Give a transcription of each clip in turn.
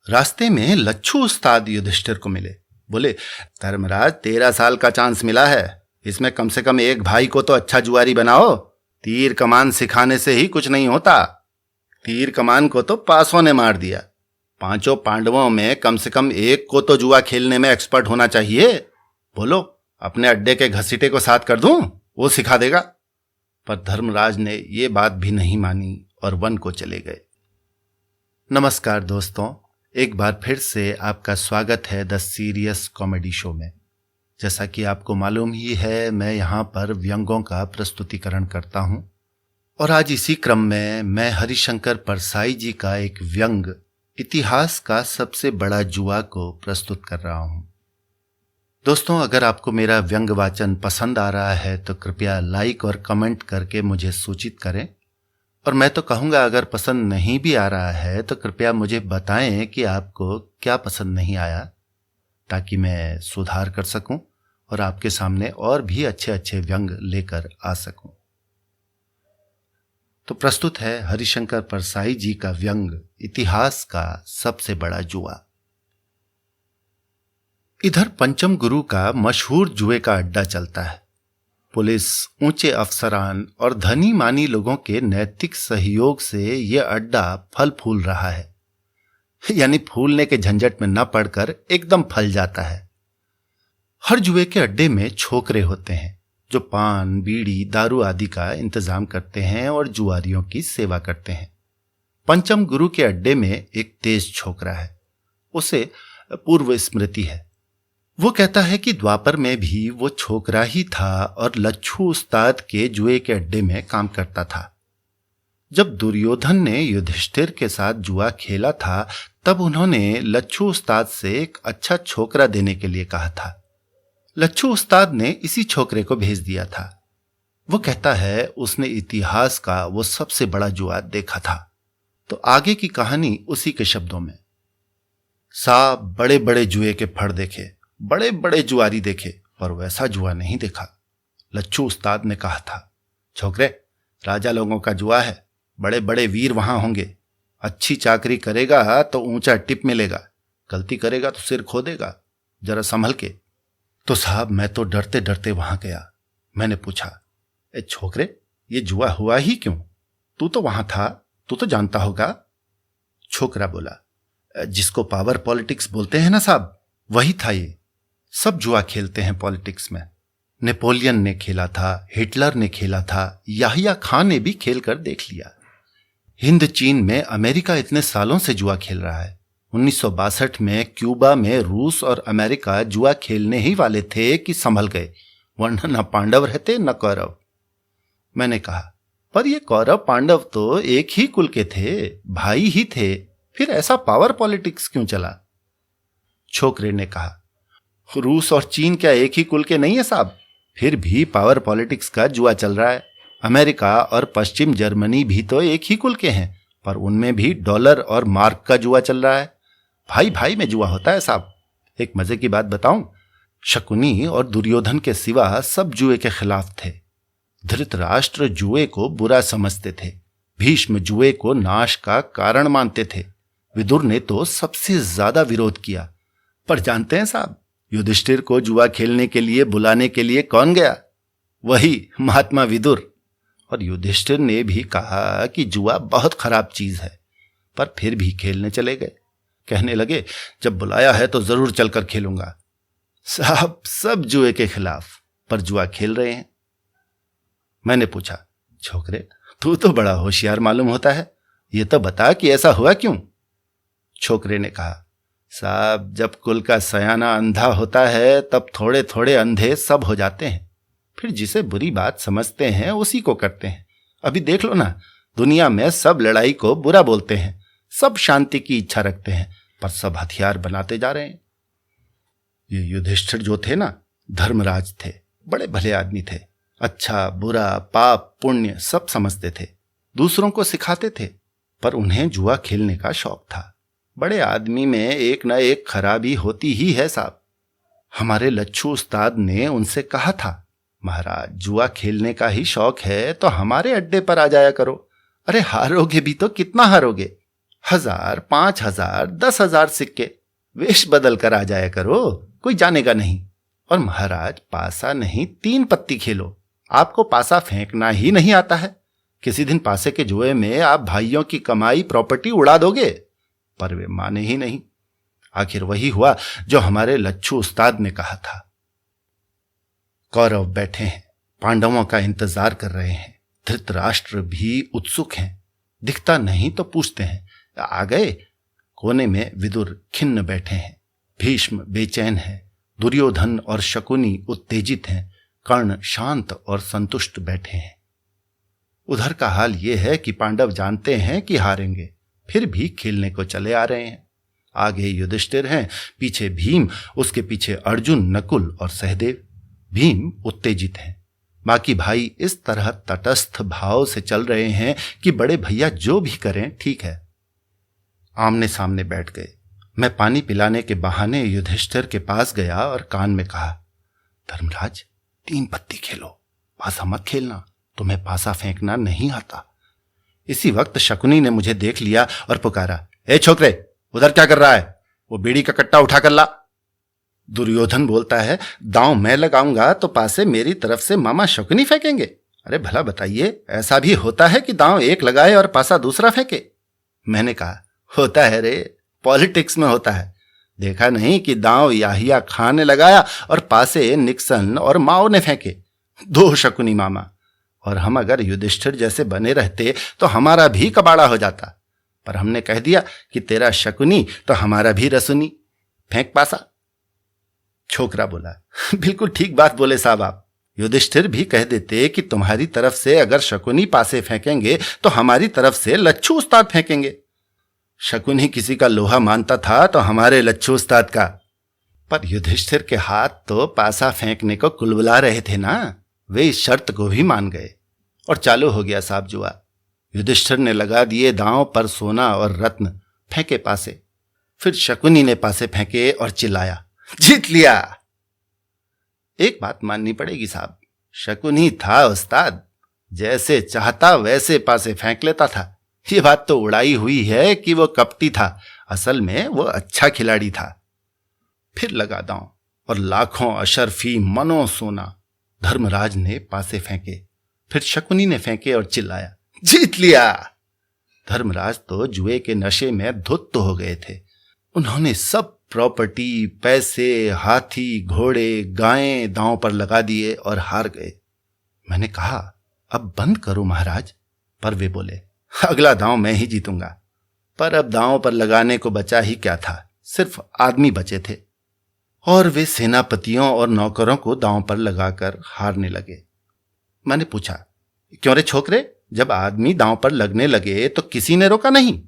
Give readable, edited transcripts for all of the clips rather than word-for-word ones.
रास्ते में लच्छू उस्ताद युधिष्ठिर को मिले। बोले, धर्मराज 13 साल का चांस मिला है, इसमें कम से कम एक भाई को तो अच्छा जुआरी बनाओ। तीर कमान सिखाने से ही कुछ नहीं होता। तीर कमान को तो पासों ने मार दिया। 5 पांडवों में कम से कम एक को तो जुआ खेलने में एक्सपर्ट होना चाहिए। बोलो, अपने अड्डे के घसीटे को साथ कर दूं, वो सिखा देगा। पर धर्मराज ने ये बात भी नहीं मानी और वन को चले गए। नमस्कार दोस्तों, एक बार फिर से आपका स्वागत है द सीरियस कॉमेडी शो में। जैसा कि आपको मालूम ही है, मैं यहाँ पर व्यंगों का प्रस्तुतिकरण करता हूँ और आज इसी क्रम में मैं हरिशंकर परसाई जी का एक व्यंग, इतिहास का सबसे बड़ा जुआ को प्रस्तुत कर रहा हूँ। दोस्तों, अगर आपको मेरा व्यंग वाचन पसंद आ रहा है तो कृपया लाइक और कमेंट करके मुझे सूचित करें। और मैं तो कहूँगा, अगर पसंद नहीं भी आ रहा है तो कृपया मुझे बताएं कि आपको क्या पसंद नहीं आया, ताकि मैं सुधार कर सकूं और आपके सामने और भी अच्छे अच्छे व्यंग लेकर आ सकूं। तो प्रस्तुत है हरिशंकर परसाई जी का व्यंग, इतिहास का सबसे बड़ा जुआ। इधर पंचम गुरु का मशहूर जुए का अड्डा चलता है। पुलिस, ऊंचे अफसरान और धनी मानी लोगों के नैतिक सहयोग से यह अड्डा फल फूल रहा है, यानी फूलने के झंझट में न पड़कर एकदम फल जाता है। हर जुए के अड्डे में छोकरे होते हैं जो पान, बीड़ी, दारू आदि का इंतजाम करते हैं और जुआरियों की सेवा करते हैं। पंचम गुरु के अड्डे में एक तेज छोकरा है, उसे पूर्व स्मृति है। वो कहता है कि द्वापर में भी वो छोकरा ही था और लच्छू उस्ताद के जुए के अड्डे में काम करता था। जब दुर्योधन ने युधिष्ठिर के साथ जुआ खेला था, तब उन्होंने लच्छू उस्ताद से एक अच्छा छोकरा देने के लिए कहा था। लच्छू उस्ताद ने इसी छोकरे को भेज दिया था। वो कहता है उसने इतिहास का वो सबसे बड़ा जुआ देखा था। तो आगे की कहानी उसी के शब्दों में। साहब, बड़े बड़े जुए के फड़ देखे, बड़े बड़े जुआरी देखे, पर वैसा जुआ नहीं देखा। लच्छू उस्ताद ने कहा था, छोकरे, राजा लोगों का जुआ है, बड़े बड़े वीर वहां होंगे। अच्छी चाकरी करेगा तो ऊंचा टिप मिलेगा, गलती करेगा तो सिर खो देगा, जरा संभल के। तो साहब, मैं तो डरते डरते वहां गया। मैंने पूछा, ए छोकरे, ये जुआ हुआ ही क्यों? तू तो वहां था, तू तो जानता होगा। छोकरा बोला, जिसको पावर पॉलिटिक्स बोलते हैं ना साहब, वही था ये। सब जुआ खेलते हैं पॉलिटिक्स में। नेपोलियन ने खेला था, हिटलर ने खेला था, याहिया खान ने भी खेल कर देख लिया। हिंद चीन में अमेरिका इतने सालों से जुआ खेल रहा है। 1962 में क्यूबा में रूस और अमेरिका जुआ खेलने ही वाले थे कि संभल गए, वरना न पांडव रहते न कौरव। मैंने कहा, पर ये कौरव पांडव तो एक ही कुल के थे, भाई ही थे, फिर ऐसा पावर पॉलिटिक्स क्यों चला? छोकरे ने कहा, रूस और चीन क्या एक ही कुल के नहीं है साहब? फिर भी पावर पॉलिटिक्स का जुआ चल रहा है। अमेरिका और पश्चिम जर्मनी भी तो एक ही कुल के हैं, पर उनमें भी डॉलर और मार्क का जुआ चल रहा है। भाई भाई में जुआ होता है साहब। एक मजे की बात बताऊं, शकुनी और दुर्योधन के सिवा सब जुए के खिलाफ थे। धृतराष्ट्र जुए को बुरा समझते थे, भीष्म जुए को नाश का कारण मानते थे, विदुर ने तो सबसे ज्यादा विरोध किया। पर जानते हैं साहब, युधिष्ठिर को जुआ खेलने के लिए बुलाने के लिए कौन गया? वही महात्मा विदुर। और युधिष्ठिर ने भी कहा कि जुआ बहुत खराब चीज है, पर फिर भी खेलने चले गए। कहने लगे, जब बुलाया है तो जरूर चलकर खेलूंगा। साहब, सब जुए के खिलाफ, पर जुआ खेल रहे हैं। मैंने पूछा, छोकरे, तू तो बड़ा होशियार मालूम होता है, ये तो बता कि ऐसा हुआ क्यों? छोकरे ने कहा, साहब, जब कुल का सयाना अंधा होता है तब थोड़े थोड़े अंधे सब हो जाते हैं। फिर जिसे बुरी बात समझते हैं उसी को करते हैं। अभी देख लो ना, दुनिया में सब लड़ाई को बुरा बोलते हैं, सब शांति की इच्छा रखते हैं, पर सब हथियार बनाते जा रहे हैं। ये युधिष्ठिर जो थे ना, धर्मराज थे, बड़े भले आदमी थे। अच्छा बुरा, पाप पुण्य सब समझते थे, दूसरों को सिखाते थे, पर उन्हें जुआ खेलने का शौक था। बड़े आदमी में एक न एक खराबी होती ही है साहब। हमारे लच्छू उस्ताद ने उनसे कहा था, महाराज, जुआ खेलने का ही शौक है तो हमारे अड्डे पर आ जाया करो। अरे हारोगे भी तो कितना हारोगे? 1000, 5000, 10,000 सिक्के वेश बदल कर आ जाया करो, कोई जानेगा नहीं। और महाराज पासा नहीं 3 पत्ती खेलो, आपको पासा फेंकना ही नहीं आता है। किसी दिन पासे के जुए में आप भाइयों की कमाई प्रॉपर्टी उड़ा दोगे। पर वे माने ही नहीं। आखिर वही हुआ जो हमारे लच्छू उस्ताद ने कहा था। कौरव बैठे हैं, पांडवों का इंतजार कर रहे हैं। धृतराष्ट्र भी उत्सुक हैं, दिखता नहीं तो पूछते हैं, आ गए? कोने में विदुर खिन्न बैठे हैं, भीष्म बेचैन है, दुर्योधन और शकुनी उत्तेजित हैं, कर्ण शांत और संतुष्ट बैठे हैं। उधर का हाल यह है कि पांडव जानते हैं कि हारेंगे, फिर भी खेलने को चले आ रहे हैं। आगे युधिष्ठिर हैं, पीछे भीम, उसके पीछे अर्जुन, नकुल और सहदेव। भीम उत्तेजित हैं, बाकी भाई इस तरह तटस्थ भाव से चल रहे हैं कि बड़े भैया जो भी करें ठीक है। आमने सामने बैठ गए। मैं पानी पिलाने के बहाने युधिष्ठिर के पास गया और कान में कहा, धर्मराज 3 पत्ती खेलो, पासा मत खेलना, तुम्हें पासा फेंकना नहीं आता। इसी वक्त शकुनी ने मुझे देख लिया और पुकारा, ए छोकरे, उधर क्या कर रहा है? वो बीड़ी का कट्टा उठा कर ला। दुर्योधन बोलता है, दांव मैं लगाऊंगा तो पासे मेरी तरफ से मामा शकुनी फेंकेंगे। अरे भला बताइए, ऐसा भी होता है कि दांव एक लगाए और पासा दूसरा फेंके? मैंने कहा, होता है रे, पॉलिटिक्स में होता है। देखा नहीं कि दांव याहिया खान ने लगाया और पासे निक्सन और माओ ने फेंके, 2 शकुनी मामा। और हम अगर युधिष्ठिर जैसे बने रहते तो हमारा भी कबाड़ा हो जाता। पर हमने कह दिया कि तेरा शकुनी तो हमारा भी रसुनी, फेंक पासा। छोकरा बोला, बिल्कुल ठीक बात बोले साहब आप। युधिष्ठिर भी कह देते कि तुम्हारी तरफ से अगर शकुनी पासे फेंकेंगे तो हमारी तरफ से लच्छू उस्ताद फेंकेंगे। शकुनी किसी का लोहा मानता था तो हमारे लच्छू उस्ताद का। पर युधिष्ठिर के हाथ तो पासा फेंकने को कुलबुला रहे थे ना, वे इस शर्त को भी मान गए और चालू हो गया साहब जुआ। युधिष्ठिर ने लगा दिए दांव पर सोना और रत्न, फेंके पासे। फिर शकुनी ने पासे फेंके और चिल्लाया, जीत लिया। एक बात माननी पड़ेगी साहब, शकुनी था उस्ताद, जैसे चाहता वैसे पासे फेंक लेता था। ये बात तो उड़ाई हुई है कि वो कपटी था, असल में वो अच्छा खिलाड़ी था। फिर लगा दांव और लाखों अशरफी मनो सोना। धर्मराज ने पासे फेंके, फिर शकुनी ने फेंके और चिल्लाया, जीत लिया। धर्मराज तो जुए के नशे में धुत हो गए थे। उन्होंने सब प्रॉपर्टी, पैसे, हाथी, घोड़े, गायें दांव पर लगा दिए और हार गए। मैंने कहा, अब बंद करो महाराज। पर वे बोले, अगला दांव मैं ही जीतूंगा। पर अब दांव पर लगाने को बचा ही क्या था, सिर्फ आदमी बचे थे और वे सेनापतियों और नौकरों को दांव पर लगाकर हारने लगे। मैंने पूछा, क्यों रे छोकरे, जब आदमी दांव पर लगने लगे तो किसी ने रोका नहीं?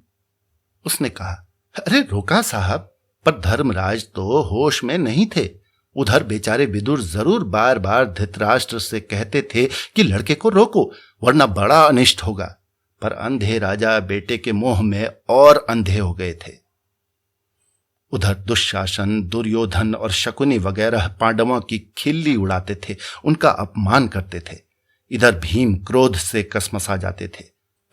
उसने कहा, अरे रोका साहब, पर धर्मराज तो होश में नहीं थे। उधर बेचारे विदुर जरूर बार बार धृतराष्ट्र से कहते थे कि लड़के को रोको वरना बड़ा अनिष्ट होगा। पर अंधे राजा बेटे के मोह में और अंधे हो गए थे। उधर दुशासन, दुर्योधन और शकुनी वगैरह पांडवों की खिल्ली उड़ाते थे, उनका अपमान करते थे। इधर भीम क्रोध से कसमसा जाते थे।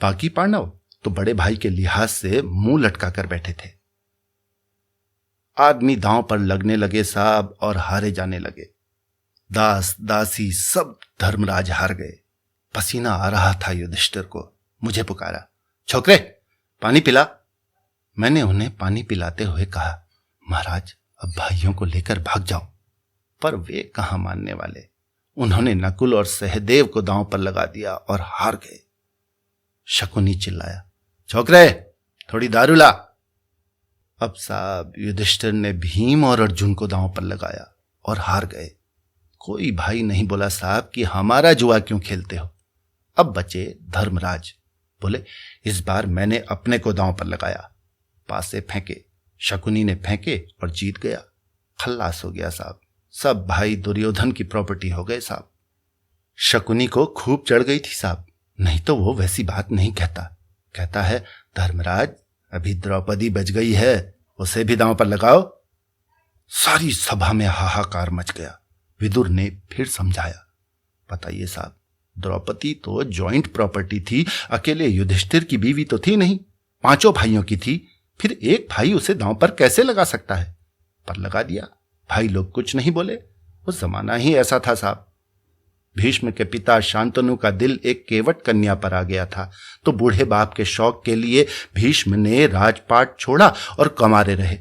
बाकी पांडव तो बड़े भाई के लिहाज से मुंह लटका कर बैठे थे। आदमी दांव पर लगने लगे साहब और हारे जाने लगे। दास दासी सब धर्मराज हार गए। पसीना आ रहा था युधिष्ठिर को। मुझे पुकारा, छोकरे पानी पिला। मैंने उन्हें पानी पिलाते हुए कहा, महाराज अब भाइयों को लेकर भाग जाओ। पर वे कहां मानने वाले। उन्होंने नकुल और सहदेव को दांव पर लगा दिया और हार गए। शकुनी चिल्लाया, छोकरे थोड़ी दारू ला। अब साहब युधिष्ठिर ने भीम और अर्जुन को दांव पर लगाया और हार गए। कोई भाई नहीं बोला साहब कि हमारा जुआ क्यों खेलते हो। अब बचे धर्मराज। बोले, इस बार मैंने अपने को दांव पर लगाया। पासे फेंके, शकुनी ने फेंके और जीत गया। खल्लास हो गया साहब। सब भाई दुर्योधन की प्रॉपर्टी हो गए साहब। शकुनी को खूब चढ़ गई थी साहब, नहीं तो वो वैसी बात नहीं कहता। कहता है, धर्मराज अभी द्रौपदी बच गई है, उसे भी दांव पर लगाओ। सारी सभा में हाहाकार मच गया। विदुर ने फिर समझाया, बताइए साहब, द्रौपदी तो जॉइंट प्रॉपर्टी थी, अकेले युधिष्ठिर की बीवी तो थी नहीं। 5 भाइयों की थी, फिर एक भाई उसे दांव पर कैसे लगा सकता है? पर लगा दिया। भाई लोग कुछ नहीं बोले। वो जमाना ही ऐसा था साहब। भीष्म के पिता शांतनु का दिल एक केवट कन्या पर आ गया था, तो बूढ़े बाप के शौक के लिए भीष्म ने राजपाट छोड़ा और कमारे रहे।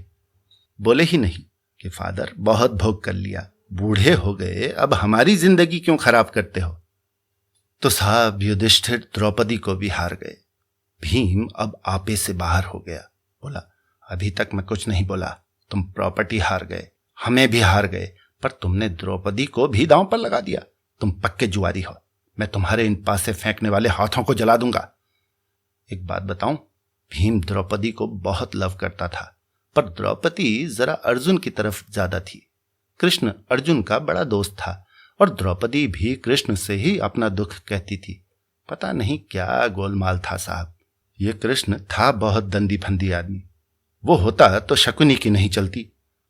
बोले ही नहीं कि फादर बहुत भोग कर लिया, बूढ़े हो गए, अब हमारी जिंदगी क्यों खराब करते हो? तो साहब युधिष्ठिर द्रौपदी को भी हार गए। भीम अब आपे से बाहर हो गया। बोला, अभी तक मैं कुछ नहीं बोला, तुम प्रॉपर्टी हार गए, हमें भी हार गए, पर तुमने द्रौपदी को भी दांव पर लगा दिया। तुम पक्के जुआरी हो, मैं तुम्हारे इन पासे फेंकने वाले हाथों को जला दूंगा। एक बात बताऊं, भीम द्रौपदी को बहुत लव करता था, पर द्रौपदी जरा अर्जुन की तरफ ज्यादा थी। कृष्ण अर्जुन का बड़ा दोस्त था और द्रौपदी भी कृष्ण से ही अपना दुख कहती थी। पता नहीं क्या गोलमाल था साहब। ये कृष्ण था बहुत दंदी फंदी आदमी। वो होता तो शकुनी की नहीं चलती।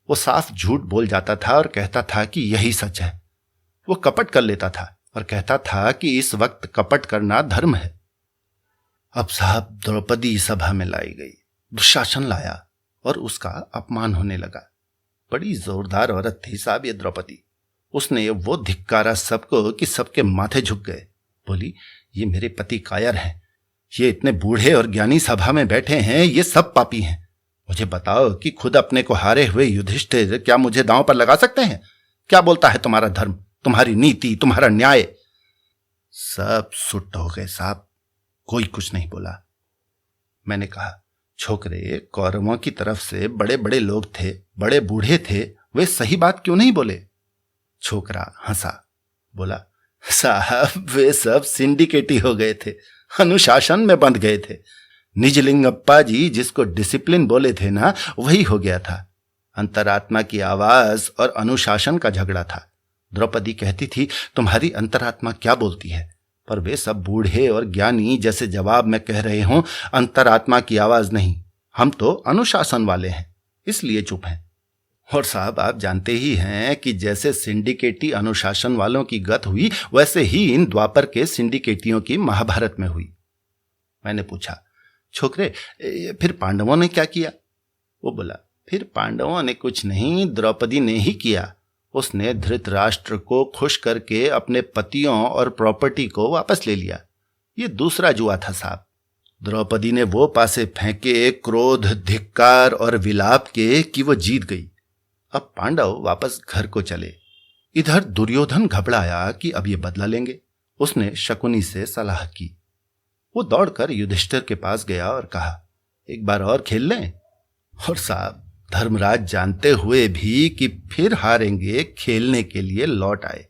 वो साफ झूठ बोल जाता था और कहता था कि यही सच है। वो कपट कर लेता था और कहता था कि इस वक्त कपट करना धर्म है। अब साहब द्रौपदी सभा में लाई गई, दुशासन लाया और उसका अपमान होने लगा। बड़ी जोरदार औरत थी साहब ये द्रौपदी। उसने वो धिक्कारा सबको कि सबके माथे झुक गए। बोली, ये मेरे पति कायर हैं, ये इतने बूढ़े और ज्ञानी सभा में बैठे हैं, ये सब पापी हैं। मुझे बताओ कि खुद अपने को हारे हुए युधिष्ठिर क्या मुझे दांव पर लगा सकते हैं? क्या बोलता है तुम्हारा धर्म, तुम्हारी नीति, तुम्हारा न्याय? सब सुट्ट हो गए साहब, कोई कुछ नहीं बोला। मैंने कहा, छोकरे, कौरवों की तरफ से बड़े बड़े लोग थे, बड़े बूढ़े थे, वे सही बात क्यों नहीं बोले? छोकरा हंसा, बोला, साहब वे सब सिंडिकेटी हो गए थे, अनुशासन में बंध गए थे। निजलिंगप्पा जी जिसको डिसिप्लिन बोले थे ना, वही हो गया था। अंतरात्मा की आवाज और अनुशासन का झगड़ा था। द्रौपदी कहती थी, तुम्हारी अंतरात्मा क्या बोलती है? पर वे सब बूढ़े और ज्ञानी जैसे जवाब में कह रहे हों, अंतरात्मा की आवाज नहीं, हम तो अनुशासन वाले हैं, इसलिए चुप हैं। और साहब आप जानते ही हैं कि जैसे सिंडिकेटी अनुशासन वालों की गत हुई, वैसे ही इन द्वापर के सिंडिकेटियों की महाभारत में हुई। मैंने पूछा, छोकरे, फिर पांडवों ने क्या किया? वो बोला, फिर पांडवों ने कुछ नहीं, द्रौपदी ने ही किया। उसने धृतराष्ट्र को खुश करके अपने पतियों और प्रॉपर्टी को वापस ले लिया। ये दूसरा जुआ था साहब। द्रौपदी ने वो पासे फेंके क्रोध, धिक्कार और विलाप के कि वो जीत गई। अब पांडव वापस घर को चले। इधर दुर्योधन घबराया कि अब ये बदला लेंगे। उसने शकुनी से सलाह की। वो दौड़कर युधिष्ठिर के पास गया और कहा, एक बार और खेल लें? और साहब धर्मराज जानते हुए भी कि फिर हारेंगे, खेलने के लिए लौट आए।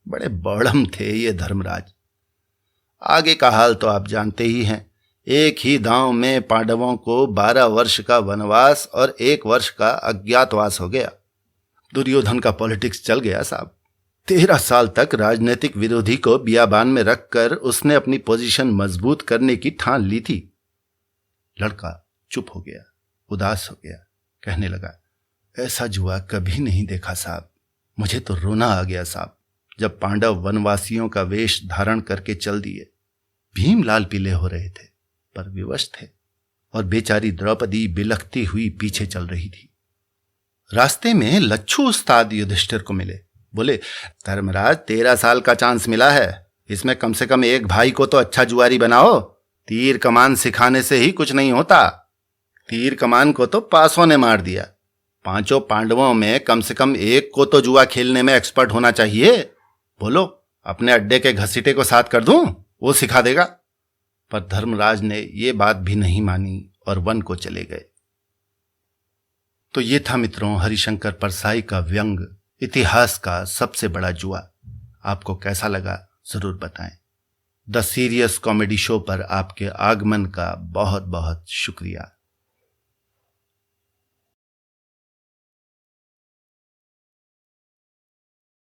बड़े बड़म थे ये धर्मराज। आगे का हाल तो आप जानते ही हैं। एक ही दांव में पांडवों को 12 वर्ष का वनवास और 1 वर्ष का अज्ञातवास हो गया। दुर्योधन का पॉलिटिक्स चल गया साहब। 13 साल तक राजनीतिक विरोधी को बियाबान में रखकर उसने अपनी पोजीशन मजबूत करने की ठान ली थी। लड़का चुप हो गया, उदास हो गया, कहने लगा, ऐसा जुआ कभी नहीं देखा साहब। मुझे तो रोना आ गया साहब, जब पांडव वनवासियों का वेश धारण करके चल दिए। भीम लाल पीले हो रहे थे, पर विवश थे, और बेचारी द्रौपदी बिलखती हुई पीछे चल रही थी। रास्ते में लच्छू उस्ताद युधिष्ठिर को मिले। बोले, धर्मराज 13 साल का चांस मिला है, इसमें कम से कम एक भाई को तो अच्छा जुआरी बनाओ। तीर कमान सिखाने से ही कुछ नहीं होता। तीर कमान को तो पासों ने मार दिया। 5 पांडवों में कम से कम एक को तो जुआ खेलने में एक्सपर्ट होना चाहिए। बोलो, अपने अड्डे के घसीटे को साथ कर दूं, वो सिखा देगा। पर धर्मराज ने ये बात भी नहीं मानी और वन को चले गए। तो ये था मित्रों हरिशंकर परसाई का व्यंग, इतिहास का सबसे बड़ा जुआ। आपको कैसा लगा जरूर बताएं। द सीरियस कॉमेडी शो पर आपके आगमन का बहुत बहुत शुक्रिया।